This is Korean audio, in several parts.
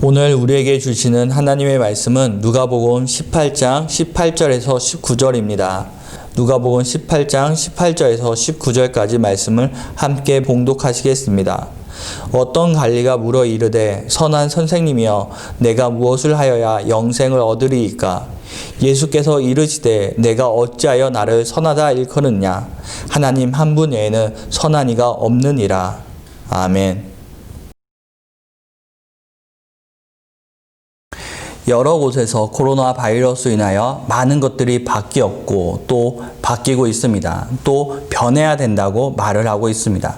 오늘 우리에게 주시는 하나님의 말씀은 누가복음 18장 18절에서 19절입니다. 누가복음 18장 18절에서 19절까지 말씀을 함께 봉독하시겠습니다. 어떤 관리가 물어 이르되 선한 선생님이여 내가 무엇을 하여야 영생을 얻으리이까? 예수께서 이르시되 내가 어찌하여 나를 선하다 일컫느냐? 하나님 한 분 외에는 선한 이가 없느니라. 아멘. 여러 곳에서 코로나 바이러스로 인하여 많은 것들이 바뀌었고 또 바뀌고 있습니다. 또 변해야 된다고 말을 하고 있습니다.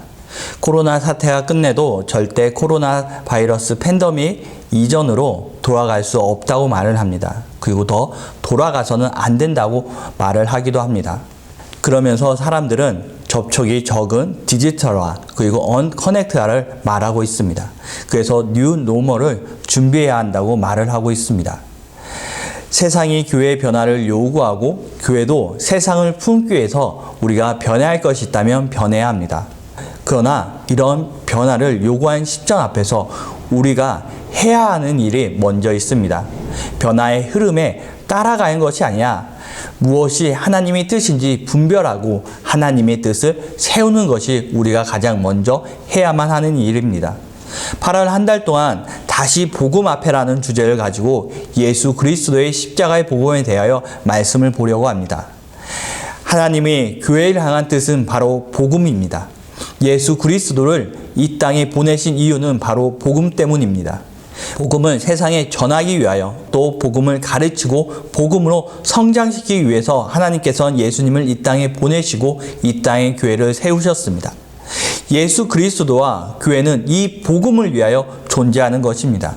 코로나 사태가 끝내도 절대 코로나 바이러스 팬데믹 이전으로 돌아갈 수 없다고 말을 합니다. 그리고 더 돌아가서는 안 된다고 말을 하기도 합니다. 그러면서 사람들은 접촉이 적은 디지털화 그리고 언커넥트화를 말하고 있습니다. 그래서 뉴 노멀을 준비해야 한다고 말을 하고 있습니다. 세상이 교회의 변화를 요구하고 교회도 세상을 품기 위해서 우리가 변해야 할 것이 있다면 변해야 합니다. 그러나 이런 변화를 요구한 시점 앞에서 우리가 해야 하는 일이 먼저 있습니다. 변화의 흐름에 따라가는 것이 아니라 무엇이 하나님의 뜻인지 분별하고 하나님의 뜻을 세우는 것이 우리가 가장 먼저 해야만 하는 일입니다. 8월 한 달 동안 다시 복음 앞에라는 주제를 가지고 예수 그리스도의 십자가의 복음에 대하여 말씀을 보려고 합니다. 하나님의 교회를 향한 뜻은 바로 복음입니다. 예수 그리스도를 이 땅에 보내신 이유는 바로 복음 때문입니다. 복음을 세상에 전하기 위하여 또 복음을 가르치고 복음으로 성장시키기 위해서 하나님께서는 예수님을 이 땅에 보내시고 이 땅에 교회를 세우셨습니다. 예수 그리스도와 교회는 이 복음을 위하여 존재하는 것입니다.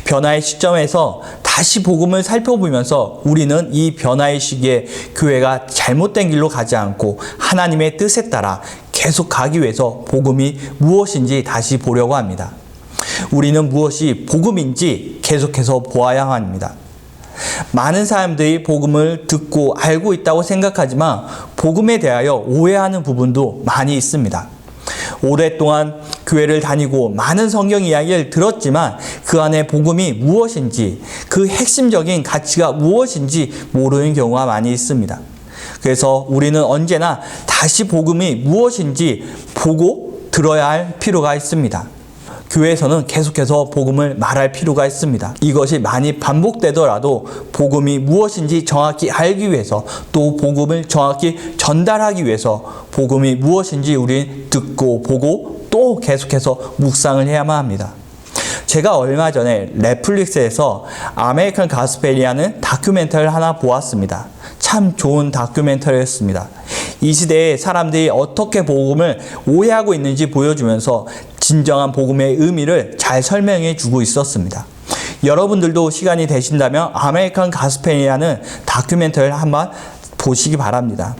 변화의 시점에서 다시 복음을 살펴보면서 우리는 이 변화의 시기에 교회가 잘못된 길로 가지 않고 하나님의 뜻에 따라 계속 가기 위해서 복음이 무엇인지 다시 보려고 합니다. 우리는 무엇이 복음인지 계속해서 보아야 합니다. 많은 사람들이 복음을 듣고 알고 있다고 생각하지만 복음에 대하여 오해하는 부분도 많이 있습니다. 오랫동안 교회를 다니고 많은 성경 이야기를 들었지만 그 안에 복음이 무엇인지 그 핵심적인 가치가 무엇인지 모르는 경우가 많이 있습니다. 그래서 우리는 언제나 다시 복음이 무엇인지 보고 들어야 할 필요가 있습니다. 교회에서는 계속해서 복음을 말할 필요가 있습니다. 이것이 많이 반복되더라도 복음이 무엇인지 정확히 알기 위해서 또 복음을 정확히 전달하기 위해서 복음이 무엇인지 우리 듣고 보고 또 계속해서 묵상을 해야만 합니다. 제가 얼마 전에 넷플릭스에서 아메리칸 가스펠이라는 다큐멘터리를 하나 보았습니다. 참 좋은 다큐멘터리였습니다. 이 시대에 사람들이 어떻게 복음을 오해하고 있는지 보여주면서 진정한 복음의 의미를 잘 설명해 주고 있었습니다. 여러분들도 시간이 되신다면 아메리칸 가스펠이라는 다큐멘터리를 한번 보시기 바랍니다.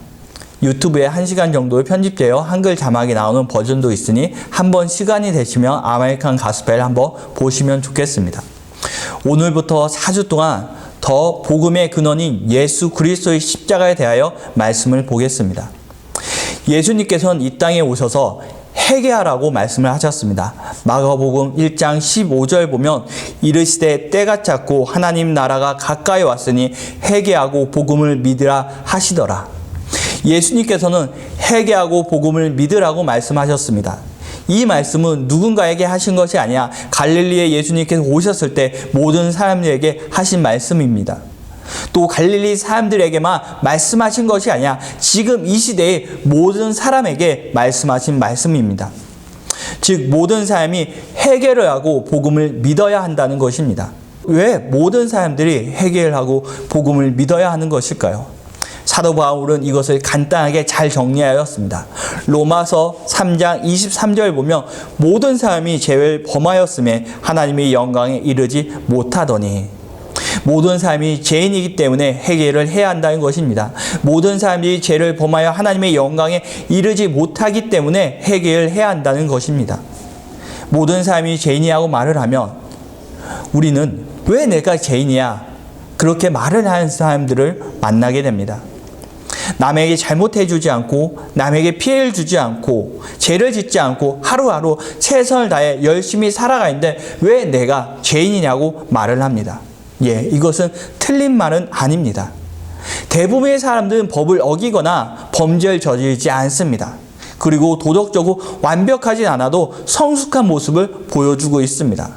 유튜브에 1시간 정도 편집되어 한글 자막이 나오는 버전도 있으니 한번 시간이 되시면 아메리칸 가스펠 한번 보시면 좋겠습니다. 오늘부터 4주 동안 더 복음의 근원인 예수 그리스도의 십자가에 대하여 말씀을 보겠습니다. 예수님께서는 이 땅에 오셔서 회개하라고 말씀을 하셨습니다. 마가복음 1장 15절 보면 이르시되 때가 찼고 하나님 나라가 가까이 왔으니 회개하고 복음을 믿으라 하시더라. 예수님께서는 회개하고 복음을 믿으라고 말씀하셨습니다. 이 말씀은 누군가에게 하신 것이 아니라 갈릴리에 예수님께서 오셨을 때 모든 사람들에게 하신 말씀입니다. 또 갈릴리 사람들에게만 말씀하신 것이 아니라 지금 이 시대의 모든 사람에게 말씀하신 말씀입니다. 즉 모든 사람이 회개를 하고 복음을 믿어야 한다는 것입니다. 왜 모든 사람들이 회개를 하고 복음을 믿어야 하는 것일까요? 사도 바울은 이것을 간단하게 잘 정리하였습니다. 로마서 3장 23절 보면 모든 사람이 죄를 범하였음에 하나님의 영광에 이르지 못하더니 모든 사람이 죄인이기 때문에 회개를 해야 한다는 것입니다. 모든 사람이 죄를 범하여 하나님의 영광에 이르지 못하기 때문에 회개를 해야 한다는 것입니다. 모든 사람이 죄인이라고 말을 하면 우리는 왜 내가 죄인이야? 그렇게 말을 하는 사람들을 만나게 됩니다. 남에게 잘못해주지 않고 남에게 피해를 주지 않고 죄를 짓지 않고 하루하루 최선을 다해 열심히 살아가는데 왜 내가 죄인이냐고 말을 합니다. 이것은 틀린 말은 아닙니다. 대부분의 사람들은 법을 어기거나 범죄를 저지르지 않습니다. 그리고 도덕적으로 완벽하진 않아도 성숙한 모습을 보여주고 있습니다.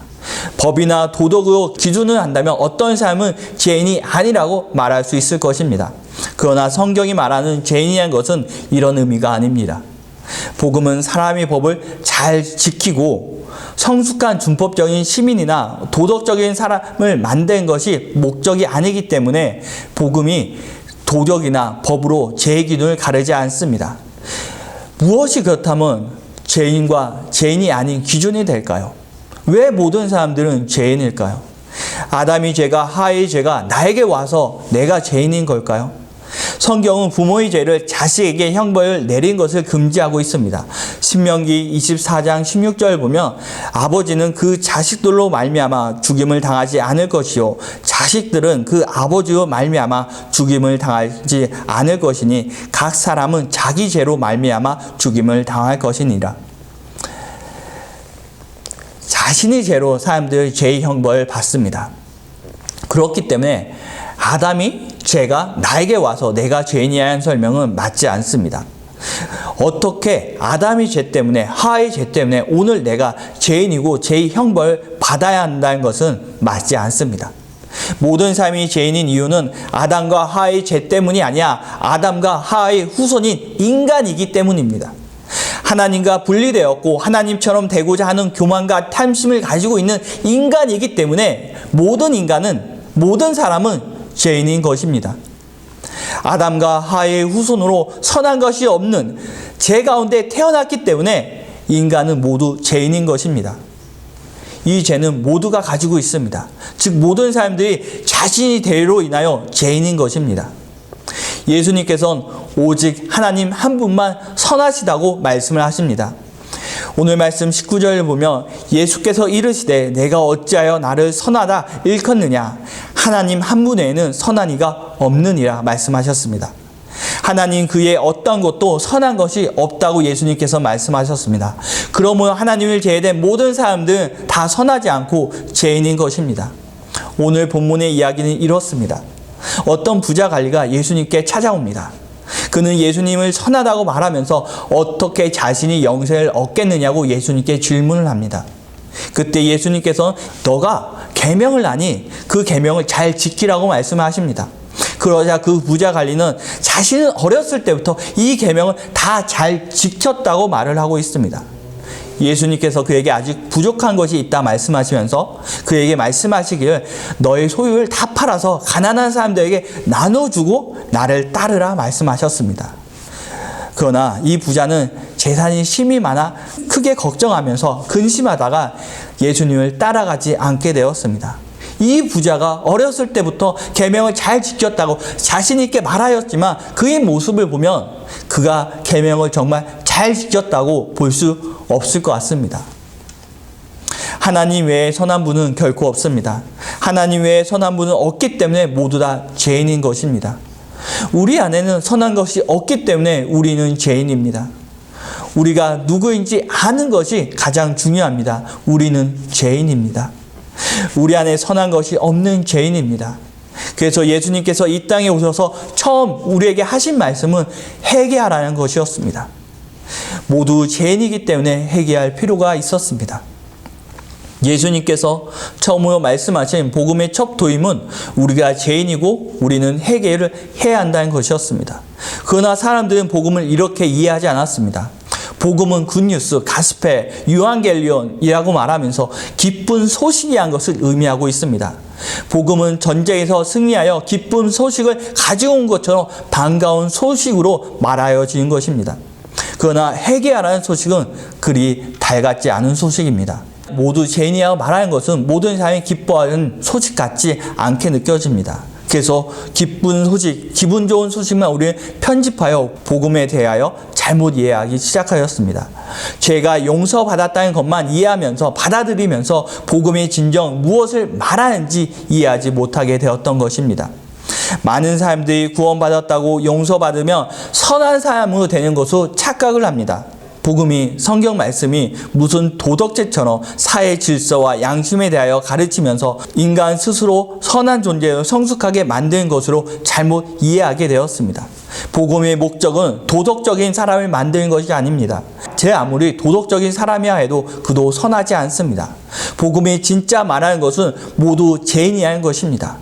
법이나 도덕으로 기준을 한다면 어떤 사람은 죄인이 아니라고 말할 수 있을 것입니다. 그러나 성경이 말하는 죄인이라는 것은 이런 의미가 아닙니다. 복음은 사람이 법을 잘 지키고 성숙한 준법적인 시민이나 도덕적인 사람을 만드는 것이 목적이 아니기 때문에 복음이 도덕이나 법으로 죄의 기준을 가르지 않습니다. 무엇이 그렇다면 죄인과 죄인이 아닌 기준이 될까요? 왜 모든 사람들은 죄인일까요? 아담의 죄가 하와의 죄가 나에게 와서 내가 죄인인 걸까요? 성경은 부모의 죄를 자식에게 형벌을 내린 것을 금지하고 있습니다. 신명기 24장 16절 보면 아버지는 그 자식들로 말미암아 죽임을 당하지 않을 것이요 자식들은 그 아버지로 말미암아 죽임을 당하지 않을 것이니 각 사람은 자기 죄로 말미암아 죽임을 당할 것이니라. 자신의 죄로 사람들이 죄의 형벌을 받습니다. 그렇기 때문에 아담이 죄가 나에게 와서 내가 죄인이라는 설명은 맞지 않습니다. 어떻게 아담의 죄 때문에 하와의 죄 때문에 오늘 내가 죄인이고 죄의 형벌을 받아야 한다는 것은 맞지 않습니다. 모든 사람이 죄인인 이유는 아담과 하와의 죄 때문이 아니라 아담과 하와의 후손인 인간이기 때문입니다. 하나님과 분리되었고 하나님처럼 되고자 하는 교만과 탐심을 가지고 있는 인간이기 때문에 모든 사람은 죄인인 것입니다. 아담과 하와의 후손으로 선한 것이 없는 죄 가운데 태어났기 때문에 인간은 모두 죄인인 것입니다. 이 죄는 모두가 가지고 있습니다. 즉 모든 사람들이 자신의 죄로 인하여 죄인인 것입니다. 예수님께서는 오직 하나님 한 분만 선하시다고 말씀을 하십니다. 오늘 말씀 19절을 보면 예수께서 이르시되 내가 어찌하여 나를 선하다 일컫느냐 하나님 한 분 외에는 선한 이가 없느니라 말씀하셨습니다. 하나님 그의 어떤 것도 선한 것이 없다고 예수님께서 말씀하셨습니다. 그러므로 하나님을 제외된 모든 사람들은 다 선하지 않고 죄인인 것입니다. 오늘 본문의 이야기는 이렇습니다. 어떤 부자 관리가 예수님께 찾아옵니다. 그는 예수님을 선하다고 말하면서 어떻게 자신이 영생을 얻겠느냐고 예수님께 질문을 합니다. 그때 예수님께서는 너가 계명을 아니 그 계명을 잘 지키라고 말씀하십니다. 그러자 그 부자 관리는 자신은 어렸을 때부터 이 계명을 다 잘 지켰다고 말을 하고 있습니다. 예수님께서 그에게 아직 부족한 것이 있다 말씀하시면서 그에게 말씀하시기를 너의 소유를 다 팔아서 가난한 사람들에게 나눠주고 나를 따르라 말씀하셨습니다. 그러나 이 부자는 재산이 심이 많아 크게 걱정하면서 근심하다가 예수님을 따라가지 않게 되었습니다. 이 부자가 어렸을 때부터 계명을 잘 지켰다고 자신 있게 말하였지만 그의 모습을 보면 그가 계명을 정말 잘 지켰다고 볼 수 없을 것 같습니다. 하나님 외에 선한 분은 결코 없습니다. 하나님 외에 선한 분은 없기 때문에 모두 다 죄인인 것입니다. 우리 안에는 선한 것이 없기 때문에 우리는 죄인입니다. 우리가 누구인지 아는 것이 가장 중요합니다. 우리는 죄인입니다. 우리 안에 선한 것이 없는 죄인입니다. 그래서 예수님께서 이 땅에 오셔서 처음 우리에게 하신 말씀은 회개하라는 것이었습니다. 모두 죄인이기 때문에 회개할 필요가 있었습니다. 예수님께서 처음으로 말씀하신 복음의 첫 도임은 우리가 죄인이고 우리는 회개를 해야 한다는 것이었습니다. 그러나 사람들은 복음을 이렇게 이해하지 않았습니다. 복음은 굿뉴스, 가스펠, 유앙겔리온이라고 말하면서 기쁜 소식이란 것을 의미하고 있습니다. 복음은 전쟁에서 승리하여 기쁜 소식을 가지고 온 것처럼 반가운 소식으로 말하여지는 것입니다. 그러나 회개하라는 소식은 그리 달갑지 않은 소식입니다. 모두 죄인이라고 말하는 것은 모든 사람이 기뻐하는 소식 같지 않게 느껴집니다. 그래서 기쁜 소식, 기분 좋은 소식만 우리는 편집하여 복음에 대하여 잘못 이해하기 시작하였습니다. 죄가 용서받았다는 것만 이해하면서 받아들이면서 복음의 진정 무엇을 말하는지 이해하지 못하게 되었던 것입니다. 많은 사람들이 구원받았다고 용서받으며 선한 사람으로 되는 것으로 착각을 합니다. 복음이, 성경 말씀이 무슨 도덕제처럼 사회 질서와 양심에 대하여 가르치면서 인간 스스로 선한 존재로 성숙하게 만드는 것으로 잘못 이해하게 되었습니다. 복음의 목적은 도덕적인 사람을 만드는 것이 아닙니다. 제 아무리 도덕적인 사람이야 해도 그도 선하지 않습니다. 복음이 진짜 말하는 것은 모두 죄인이라는 것입니다.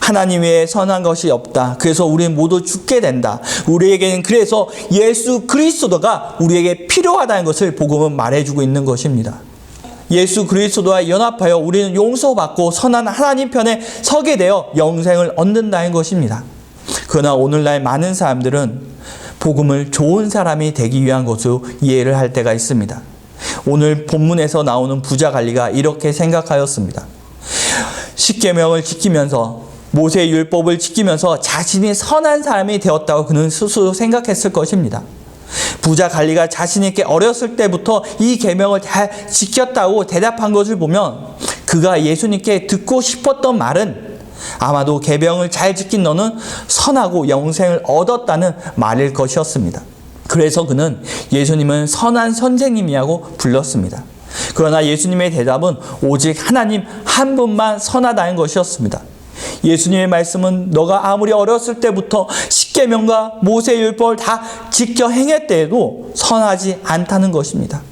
하나님 외에 선한 것이 없다. 그래서 우리는 모두 죽게 된다. 우리에게는 그래서 예수 그리스도가 우리에게 필요하다는 것을 복음은 말해주고 있는 것입니다. 예수 그리스도와 연합하여 우리는 용서받고 선한 하나님 편에 서게 되어 영생을 얻는다는 것입니다. 그러나 오늘날 많은 사람들은 복음을 좋은 사람이 되기 위한 것으로 이해를 할 때가 있습니다. 오늘 본문에서 나오는 부자 관리가 이렇게 생각하였습니다. 십계명을 지키면서 모세의 율법을 지키면서 자신이 선한 사람이 되었다고 그는 스스로 생각했을 것입니다. 부자 관리가 자신에게 어렸을 때부터 이 계명을 잘 지켰다고 대답한 것을 보면 그가 예수님께 듣고 싶었던 말은 아마도 계명을 잘 지킨 너는 선하고 영생을 얻었다는 말일 것이었습니다. 그래서 그는 예수님은 선한 선생님이라고 불렀습니다. 그러나 예수님의 대답은 오직 하나님 한 분만 선하다는 것이었습니다. 예수님의 말씀은 너가 아무리 어렸을 때부터 십계명과 모세의 율법을 다 지켜 행했대도 선하지 않다는 것입니다.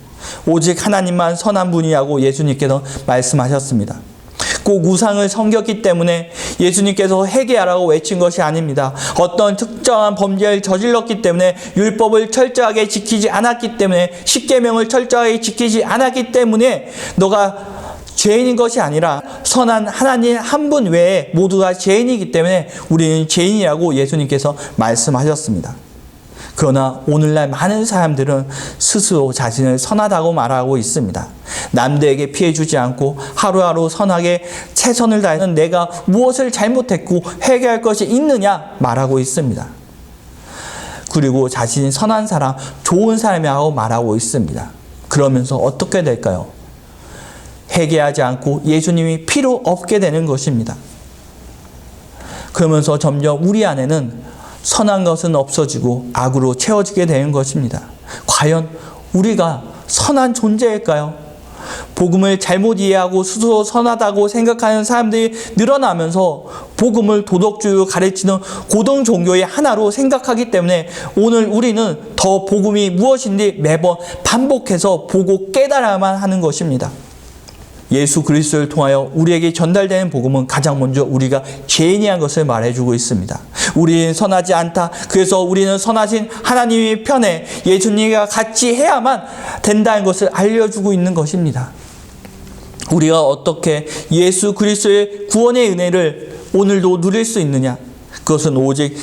오직 하나님만 선한 분이라고 예수님께서 말씀하셨습니다. 꼭 우상을 섬겼기 때문에 예수님께서 회개하라고 외친 것이 아닙니다. 어떤 특정한 범죄를 저질렀기 때문에 율법을 철저하게 지키지 않았기 때문에 십계명을 철저하게 지키지 않았기 때문에 너가 죄인인 것이 아니라 선한 하나님 한 분 외에 모두가 죄인이기 때문에 우리는 죄인이라고 예수님께서 말씀하셨습니다. 그러나 오늘날 많은 사람들은 스스로 자신을 선하다고 말하고 있습니다. 남들에게 피해 주지 않고 하루하루 선하게 최선을 다하는 내가 무엇을 잘못했고 회개할 것이 있느냐 말하고 있습니다. 그리고 자신이 선한 사람, 좋은 사람이라고 말하고 있습니다. 그러면서 어떻게 될까요? 회개하지 않고 예수님이 필요 없게 되는 것입니다. 그러면서 점점 우리 안에는 선한 것은 없어지고 악으로 채워지게 되는 것입니다. 과연 우리가 선한 존재일까요? 복음을 잘못 이해하고 스스로 선하다고 생각하는 사람들이 늘어나면서 복음을 도덕주의로 가르치는 고등 종교의 하나로 생각하기 때문에 오늘 우리는 더 복음이 무엇인지 매번 반복해서 보고 깨달아야만 하는 것입니다. 예수 그리스도를 통하여 우리에게 전달되는 복음은 가장 먼저 우리가 죄인이란 것을 말해주고 있습니다. 우리는 선하지 않다. 그래서 우리는 선하신 하나님의 편에 예수님과 같이 해야만 된다는 것을 알려주고 있는 것입니다. 우리가 어떻게 예수 그리스도의 구원의 은혜를 오늘도 누릴 수 있느냐? 그것은 오직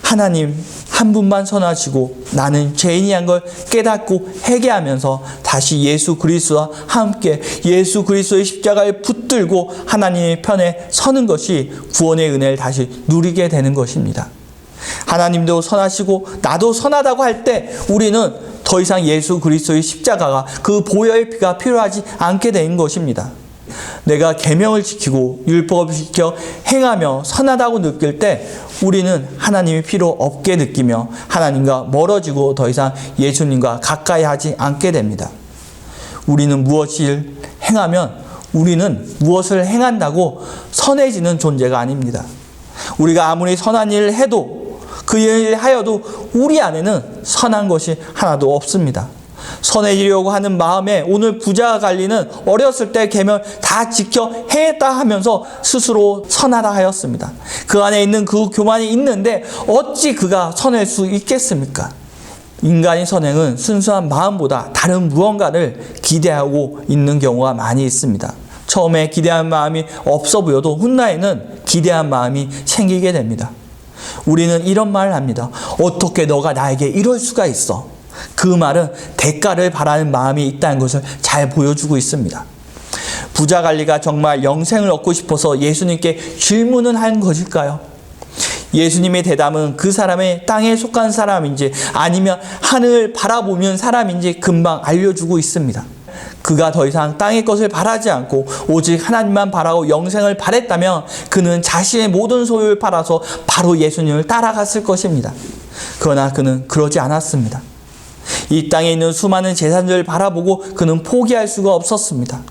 하나님 한 분만 선하시고 나는 죄인이란 걸 깨닫고 회개하면서 다시 예수 그리스도와 함께 예수 그리스도의 십자가를 붙들고 하나님의 편에 서는 것이 구원의 은혜를 다시 누리게 되는 것입니다. 하나님도 선하시고 나도 선하다고 할 때 우리는 더 이상 예수 그리스도의 십자가가 그 보혈의 피가 필요하지 않게 되는 것입니다. 내가 계명을 지키고 율법을 지켜 행하며 선하다고 느낄 때 우리는 하나님이 필요 없게 느끼며 하나님과 멀어지고 더 이상 예수님과 가까이 하지 않게 됩니다. 우리는 무엇을 행하면 우리는 무엇을 행한다고 선해지는 존재가 아닙니다. 우리가 아무리 선한 일을 해도 그 일을 하여도 우리 안에는 선한 것이 하나도 없습니다. 선해지려고 하는 마음에 오늘 부자 관리는 어렸을 때 계명 다 지켜 행했다 하면서 스스로 선하다 하였습니다. 그 안에 있는 그 교만이 있는데 어찌 그가 선할 수 있겠습니까? 인간의 선행은 순수한 마음보다 다른 무언가를 기대하고 있는 경우가 많이 있습니다. 처음에 기대한 마음이 없어 보여도 훗날에는 기대한 마음이 생기게 됩니다. 우리는 이런 말을 합니다. 어떻게 너가 나에게 이럴 수가 있어? 그 말은 대가를 바라는 마음이 있다는 것을 잘 보여주고 있습니다. 부자 관리가 정말 영생을 얻고 싶어서 예수님께 질문을 한 것일까요? 예수님의 대답은 그 사람의 땅에 속한 사람인지 아니면 하늘을 바라보는 사람인지 금방 알려주고 있습니다. 그가 더 이상 땅의 것을 바라지 않고 오직 하나님만 바라고 영생을 바랬다면 그는 자신의 모든 소유를 팔아서 바로 예수님을 따라갔을 것입니다. 그러나 그는 그러지 않았습니다. 이 땅에 있는 수많은 재산들을 바라보고 그는 포기할 수가 없었습니다.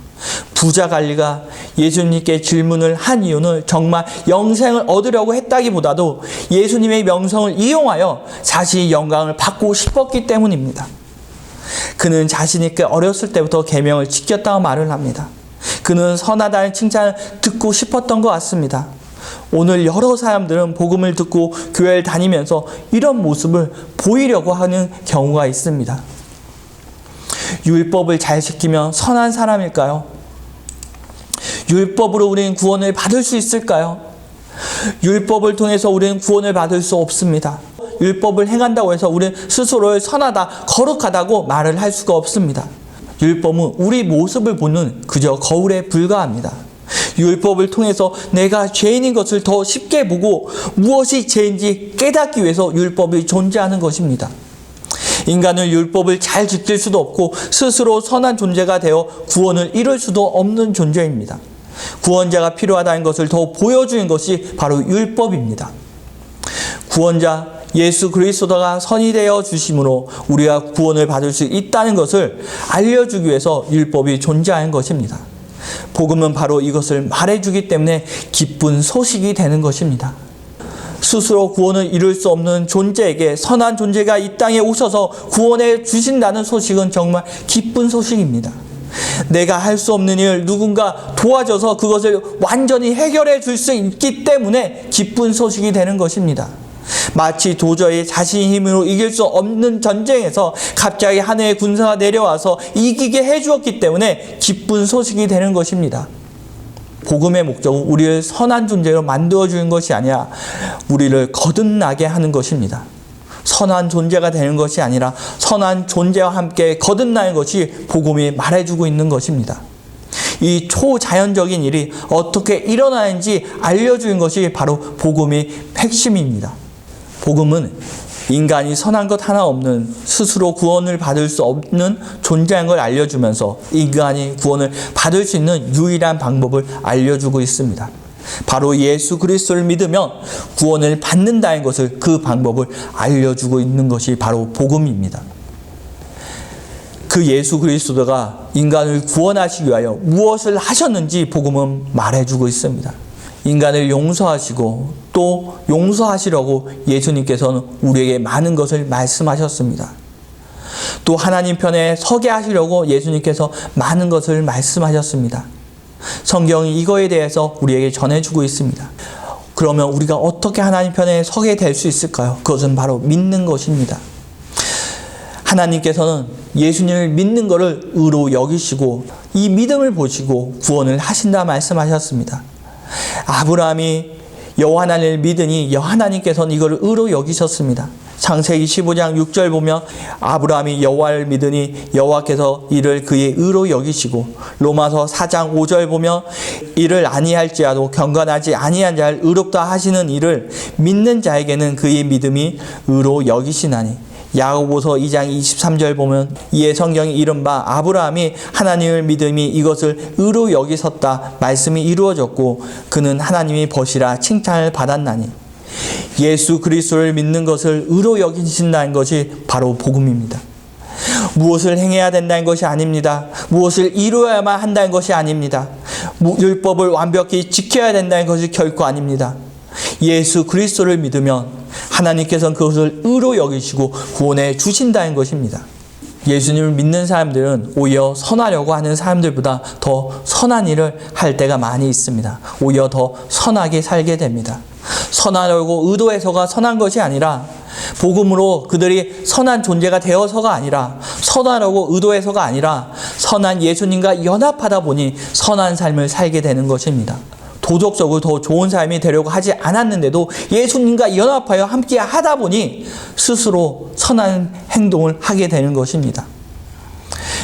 부자 관리가 예수님께 질문을 한 이유는 정말 영생을 얻으려고 했다기보다도 예수님의 명성을 이용하여 자신의 영광을 받고 싶었기 때문입니다. 그는 자신이 꽤 어렸을 때부터 계명을 지켰다고 말을 합니다. 그는 선하다는 칭찬을 듣고 싶었던 것 같습니다. 오늘 여러 사람들은 복음을 듣고 교회를 다니면서 이런 모습을 보이려고 하는 경우가 있습니다. 율법을 잘 지키면 선한 사람일까요? 율법으로 우리는 구원을 받을 수 있을까요? 율법을 통해서 우리는 구원을 받을 수 없습니다. 율법을 행한다고 해서 우리는 스스로를 선하다, 거룩하다고 말을 할 수가 없습니다. 율법은 우리 모습을 보는 그저 거울에 불과합니다. 율법을 통해서 내가 죄인인 것을 더 쉽게 보고 무엇이 죄인지 깨닫기 위해서 율법이 존재하는 것입니다. 인간은 율법을 잘 지킬 수도 없고 스스로 선한 존재가 되어 구원을 이룰 수도 없는 존재입니다. 구원자가 필요하다는 것을 더 보여주는 것이 바로 율법입니다. 구원자 예수 그리스도가 선이 되어 주심으로 우리가 구원을 받을 수 있다는 것을 알려주기 위해서 율법이 존재하는 것입니다. 복음은 바로 이것을 말해주기 때문에 기쁜 소식이 되는 것입니다. 스스로 구원을 이룰 수 없는 존재에게 선한 존재가 이 땅에 오셔서 구원해 주신다는 소식은 정말 기쁜 소식입니다. 내가 할 수 없는 일을 누군가 도와줘서 그것을 완전히 해결해 줄 수 있기 때문에 기쁜 소식이 되는 것입니다. 마치 도저히 자신의 힘으로 이길 수 없는 전쟁에서 갑자기 하늘의 군사가 내려와서 이기게 해주었기 때문에 기쁜 소식이 되는 것입니다. 복음의 목적은 우리를 선한 존재로 만들어주는 것이 아니라 우리를 거듭나게 하는 것입니다. 선한 존재가 되는 것이 아니라 선한 존재와 함께 거듭나는 것이 복음이 말해주고 있는 것입니다. 이 초자연적인 일이 어떻게 일어나는지 알려주는 것이 바로 복음의 핵심입니다. 복음은 인간이 선한 것 하나 없는 스스로 구원을 받을 수 없는 존재인 걸 알려주면서 인간이 구원을 받을 수 있는 유일한 방법을 알려주고 있습니다. 바로 예수 그리스도를 믿으면 구원을 받는다는 것을 그 방법을 알려주고 있는 것이 바로 복음입니다. 그 예수 그리스도가 인간을 구원하시기 위하여 무엇을 하셨는지 복음은 말해주고 있습니다. 인간을 용서하시고 또 용서하시려고 예수님께서는 우리에게 많은 것을 말씀하셨습니다. 또 하나님 편에 서게 하시려고 예수님께서 많은 것을 말씀하셨습니다. 성경이 이거에 대해서 우리에게 전해주고 있습니다. 그러면 우리가 어떻게 하나님 편에 서게 될 수 있을까요? 그것은 바로 믿는 것입니다. 하나님께서는 예수님을 믿는 것을 의로 여기시고 이 믿음을 보시고 구원을 하신다 말씀하셨습니다. 아브라함이 여호와 하나님을 믿으니 하나님께서는 이것을 의로 여기셨습니다. 창세기 15장 6절 보면 아브라함이 여호와를 믿으니 여호와께서 이를 그의 의로 여기시고, 로마서 4장 5절 보면 이를 아니할지라도 경건하지 아니한 자를 의롭다 하시는 이를 믿는 자에게는 그의 믿음이 의로 여기시나니, 야고보서 2장 23절 보면 이에 성경이 이른바 아브라함이 하나님을 믿음이 이것을 의로 여기셨다 말씀이 이루어졌고 그는 하나님이 보시라 칭찬을 받았나니, 예수 그리스도를 믿는 것을 의로 여기신다는 것이 바로 복음입니다. 무엇을 행해야 된다는 것이 아닙니다. 무엇을 이루어야만 한다는 것이 아닙니다. 율법을 완벽히 지켜야 된다는 것이 결코 아닙니다. 예수 그리스도를 믿으면 하나님께서는 그것을 의로 여기시고 구원해 주신다는 것입니다. 예수님을 믿는 사람들은 오히려 선하려고 하는 사람들보다 더 선한 일을 할 때가 많이 있습니다. 오히려 더 선하게 살게 됩니다. 선하려고 의도해서가 선한 것이 아니라, 복음으로 그들이 선한 존재가 되어서가 아니라, 선하려고 의도해서가 아니라 선한 예수님과 연합하다 보니 선한 삶을 살게 되는 것입니다. 도덕적으로 더 좋은 삶이 되려고 하지 않았는데도 예수님과 연합하여 함께 하다 보니 스스로 선한 행동을 하게 되는 것입니다.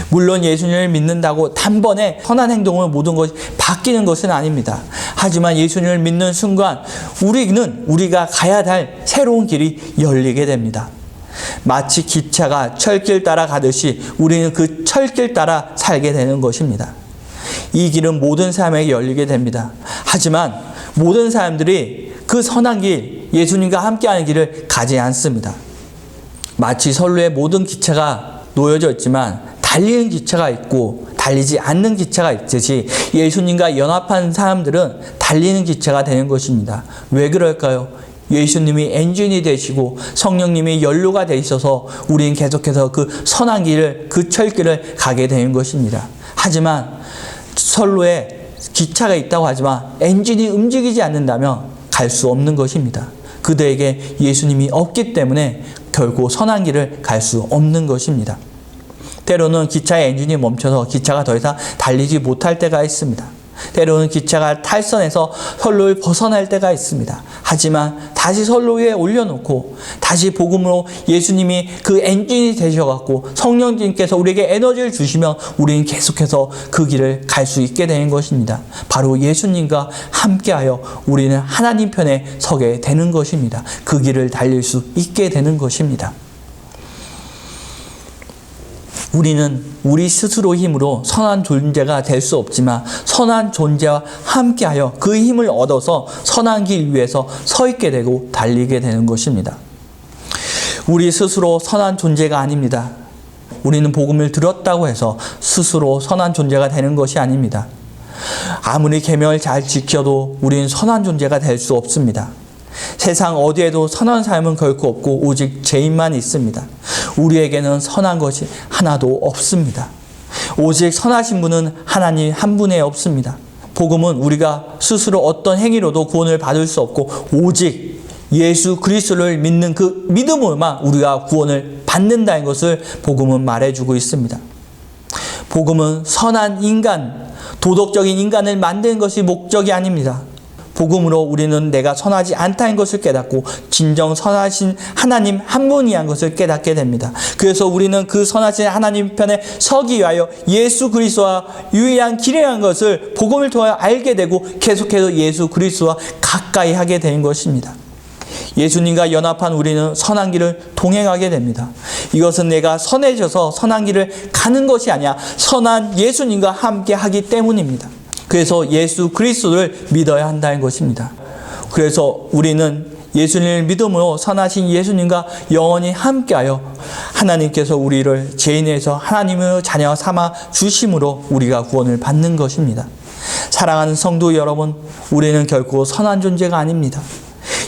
물론 예수님을 믿는다고 단번에 선한 행동을 모든 것이 바뀌는 것은 아닙니다. 하지만 예수님을 믿는 순간 우리가 가야 할 새로운 길이 열리게 됩니다. 마치 기차가 철길 따라 가듯이 우리는 그 철길 따라 살게 되는 것입니다. 이 길은 모든 사람에게 열리게 됩니다. 하지만 모든 사람들이 그 선한 길, 예수님과 함께하는 길을 가지 않습니다. 마치 선로에 모든 기차가 놓여져 있지만 달리는 기차가 있고 달리지 않는 기차가 있듯이 예수님과 연합한 사람들은 달리는 기차가 되는 것입니다. 왜 그럴까요? 예수님이 엔진이 되시고 성령님이 연료가 되셔서 우리는 계속해서 그 선한 길을, 그 철길을 가게 되는 것입니다. 하지만 선로에 기차가 있다고 하지만 엔진이 움직이지 않는다면 갈 수 없는 것입니다. 그들에게 예수님이 없기 때문에 결국 선한 길을 갈 수 없는 것입니다. 때로는 기차의 엔진이 멈춰서 기차가 더 이상 달리지 못할 때가 있습니다. 때로는 기차가 탈선해서 선로를 벗어날 때가 있습니다. 하지만 다시 선로 위에 올려놓고 다시 복음으로 예수님이 그 엔진이 되셔갖고 성령님께서 우리에게 에너지를 주시면 우리는 계속해서 그 길을 갈 수 있게 되는 것입니다. 바로 예수님과 함께하여 우리는 하나님 편에 서게 되는 것입니다. 그 길을 달릴 수 있게 되는 것입니다. 우리는 우리 스스로 힘으로 선한 존재가 될 수 없지만 선한 존재와 함께하여 그 힘을 얻어서 선한 길 위에서 서 있게 되고 달리게 되는 것입니다. 우리 스스로 선한 존재가 아닙니다. 우리는 복음을 들었다고 해서 스스로 선한 존재가 되는 것이 아닙니다. 아무리 계명을 잘 지켜도 우리는 선한 존재가 될 수 없습니다. 세상 어디에도 선한 삶은 결코 없고 오직 죄인만 있습니다. 우리에게는 선한 것이 하나도 없습니다. 오직 선하신 분은 하나님 한 분에 없습니다. 복음은 우리가 스스로 어떤 행위로도 구원을 받을 수 없고 오직 예수 그리스도를 믿는 그 믿음으로만 우리가 구원을 받는다는 것을 복음은 말해주고 있습니다. 복음은 선한 인간, 도덕적인 인간을 만드는 것이 목적이 아닙니다. 복음으로 우리는 내가 선하지 않다는 것을 깨닫고 진정 선하신 하나님 한 분이란 것을 깨닫게 됩니다. 그래서 우리는 그 선하신 하나님 편에 서기 위하여 예수 그리스도와 유일한 길이라는 것을 복음을 통하여 알게 되고 계속해서 예수 그리스도와 가까이 하게 되는 것입니다. 예수님과 연합한 우리는 선한 길을 동행하게 됩니다. 이것은 내가 선해져서 선한 길을 가는 것이 아니라 선한 예수님과 함께 하기 때문입니다. 그래서 예수 그리스도를 믿어야 한다는 것입니다. 그래서 우리는 예수님을 믿음으로 선하신 예수님과 영원히 함께하여 하나님께서 우리를 죄인에서 하나님의 자녀 삼아 주심으로 우리가 구원을 받는 것입니다. 사랑하는 성도 여러분, 우리는 결코 선한 존재가 아닙니다.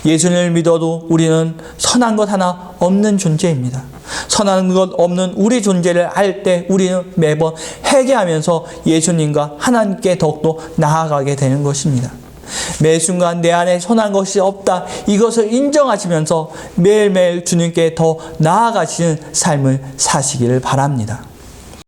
예수님을 믿어도 우리는 선한 것 하나 없는 존재입니다. 선한 것 없는 우리 존재를 알 때 우리는 매번 회개하면서 예수님과 하나님께 더욱더 나아가게 되는 것입니다. 매 순간 내 안에 선한 것이 없다, 이것을 인정하시면서 매일매일 주님께 더 나아가시는 삶을 사시기를 바랍니다.